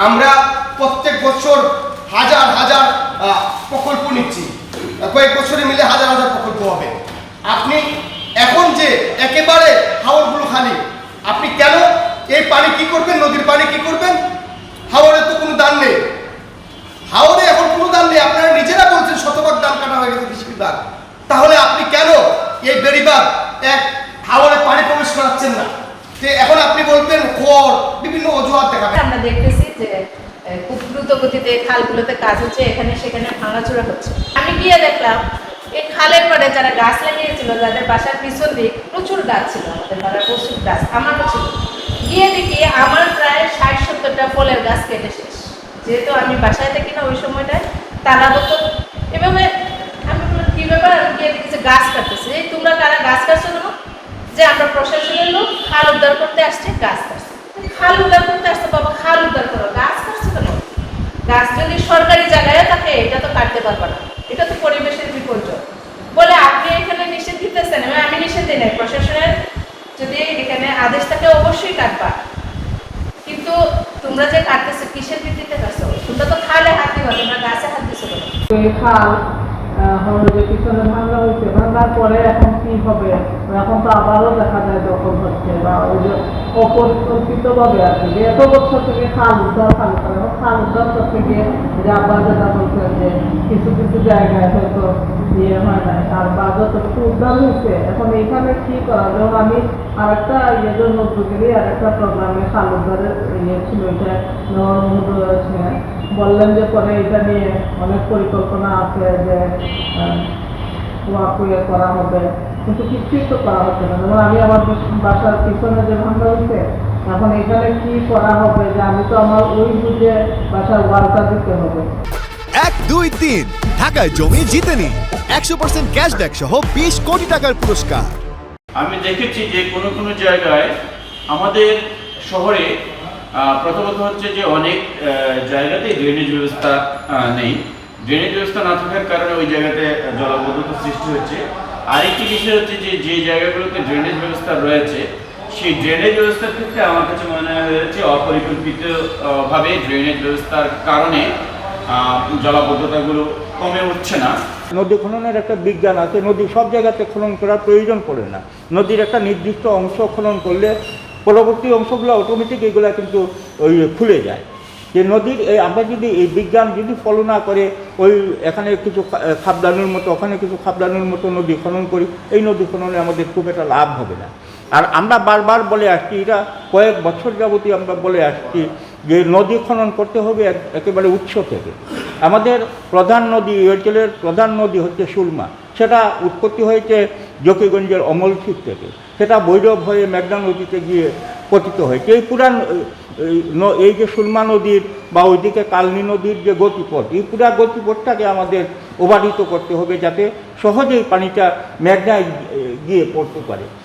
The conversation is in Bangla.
আমরা প্রত্যেক বছর হাজার হাজার প্রকল্প নিচ্ছি, কয়েক বছরে মিলে হাজার হাজার প্রকল্প হবে। আপনি এখন যে একেবারে হাওরগুলো খালি, আপনি কেন এই পানি কি করবেন? নদীর পানি কি করবেন? হাওরের তো কোনো দান নেই, হাওরে এখন কোনো দান নেই। আপনারা নিজেরা বলছেন শতভাগ দান কাটা হয়ে গেছে কৃষির দান, তাহলে আপনি কেন এই বেড়িবাঁধ এক হাওরে পানি প্রবেশ করাচ্ছেন না? যে এখন আপনি বলবেন খড়, বিভিন্ন অজুহাত দেখাবেন। আমরা দেখতেছি যে খুব দ্রুত গতিতে খালগুলোতে কাজ হচ্ছে, এখানে সেখানে ভাঙাচোরা হচ্ছে। আমি গিয়ে দেখলাম এই খালের পরে যারা গাছ লাগিয়েছিল, যাদের বাসার পিছন দিক প্রচুর গাছ ছিল, আমাদের বাড়ার প্রচুর গাছ, আমারও ছিল। গিয়ে দেখি আমার প্রায় ৬০-৭০টা ফলের গাছ কেটে শেষ। যেহেতু আমি বাসায় থাকি না ওই সময়টায়, তারা হতো এভাবে। আমি বললাম কি ব্যাপার? আমি গিয়ে দেখি যে গাছ কাটতেছে। এই তোমরা কারা গাছ কাটছো না? যে আমরা প্রশাসনের লোক, খাল উদ্ধার করতে আসছে, গাছ কাটছে। খাল উদ্ধার করতে আসছে, বাবা খাল উদ্ধার করো, গাছ কাটছো কেন? গাছ যদি সরকারি জায়গায় থাকে এটা তো কাটতে পারবে না, এটা তো পরিবেশের বিপর্যয়। বলে আপনি এখানে নিষেধ দিতেছেন। আমি নিষেধ দিই নাই, প্রশাসনের যদি এখানে আদেশ থাকে অবশ্যই কাটবা, কিন্তু তোমরা যে কাটতেছো কিসের ভিত্তিতে কাটছো? তোমরা তো খালে হাত দিবা, তোমরা গাছে হাত দিছো কেন? খাল যে পিছনে ভাঙা হয়েছে, ভাঙার পরে এখন কি হবে? এখন তো আবারও দেখা যায় দখল হচ্ছে, বা ওই যে অপরিকল্পিতভাবে আর কি এত বছর থেকে খাল উদ্ধার খাল উদ্ধার করতে গিয়ে যে আবার যেটা বলছেন যে কিছু কিছু জায়গায় হয়তো ইয়ে হয় নাই, আর বা যতটুকু উদ্ধার হয়েছে এখন এইখানে কি করা? যেমন আমি আরেকটা ইয়েদের নজরুলেরই আরেকটা প্রোগ্রামে খাল উদ্ধারের ইয়ে ছিল, এটা ছিলেন, বললেন যে পরে এটা নিয়ে অনেক পরিকল্পনা আছে যে ওয়াকুয়ে করা হবে, কিন্তু কিছুই তো করা হচ্ছে না। যেমন আমি আমার বাসার পিছনে যে ভাঙা হয়েছে, এখন এখানে কি করা হবে? যে আমি তো আমার ওই বুঝে বাসার ওয়ালটা দিতে হবে। 1, 2, 3 ঢাকায় জমি জিতে নিন 100% ক্যাশব্যাক সহ 20 কোটি টাকার পুরস্কার। আমি দেখেছি যে কোনো কোনো জায়গায় আমাদের শহরে প্রথমত হচ্ছে যে অনেক জায়গাতেই ড্রেনেজ ব্যবস্থা নেই। ড্রেনেজ ব্যবস্থা না থাকার কারণে ওই জায়গাতে জলাবদ্ধতা সৃষ্টি হচ্ছে। আরেকটি বিষয় হচ্ছে যে যে জায়গাগুলোতে ড্রেনেজ ব্যবস্থা রয়েছে, সেই ড্রেনেজ ব্যবস্থার ক্ষেত্রে আমার কাছে মনে হয়েছে অপরিকল্পিতভাবে ড্রেনেজ ব্যবস্থার কারণে জলাবদ্ধতাগুলো কমে উঠছে না। নদী খননের একটা বিজ্ঞান আছে, নদী সব জায়গাতে খনন করার প্রয়োজন পড়ে না। নদীর একটা নির্দিষ্ট অংশ খনন করলে পরবর্তী অংশগুলো অটোমেটিক এগুলো কিন্তু ওই খুলে যায়। যে নদীর আমরা যদি এই বিজ্ঞান যদি ফলো না করে ওই এখানে কিছু খাবদানোর মতো ওখানে কিছু খাবদানোর মতো নদী খনন করি, এই নদী খননে আমাদের খুব একটা লাভ হবে না। আর আমরা বারবার বলে আসছি, এটা কয়েক বছর যাবতীয় আমরা বলে আসছি যে নদী খনন করতে হবে একেবারে উৎস থেকে। আমাদের প্রধান নদী, এই অঞ্চলের প্রধান নদী হচ্ছে সুরমা, সেটা উৎপত্তি হয়েছে জকিগঞ্জের অমলশিক থেকে, সেটা ভৈরব হয়ে মেঘনা নদীতে গিয়ে পতিত হয়েছে। এই পুরান এই যে সুরমা নদীর বা ওইদিকে কালনী নদীর যে গতিপথ, এই পুরা গতিপথটাকে আমাদের ওভারিত করতে হবে যাতে সহজেই পানিটা মেঘনায় গিয়ে পড়তে পারে।